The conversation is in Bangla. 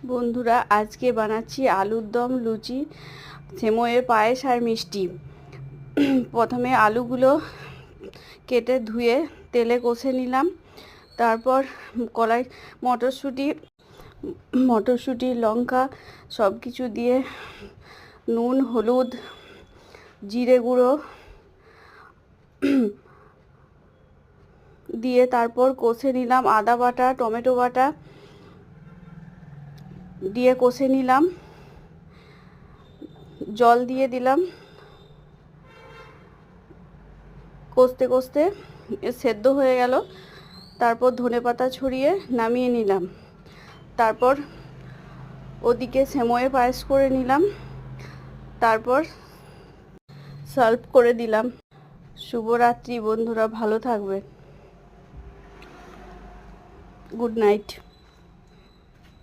বন্ধুরা, আজকে বানাচ্ছি আলুর দম, লুচি, সেমইয়ের পায়েস আর মিষ্টি। প্রথমে আলুগুলো কেটে ধুয়ে তেলে কষে নিলাম। তারপর কড়াই মটরশুঁটি লঙ্কা সব কিছু দিয়ে নুন, হলুদ, জিরে গুঁড়ো দিয়ে তারপর কষে নিলাম। আদা বাটা, টমেটো বাটা দিয়ে কষে নিলাম। জল দিয়ে দিলাম। কষতে কষতে সেদ্ধ হয়ে গেল। তারপর ধনেপাতা ছড়িয়ে নামিয়ে নিলাম। তারপর ওদিকে সেমইয়ের পায়েস করে নিলাম। তারপর সার্ভ করে দিলাম। শুভরাত্রি বন্ধুরা, ভালো থাকবেন। Good night.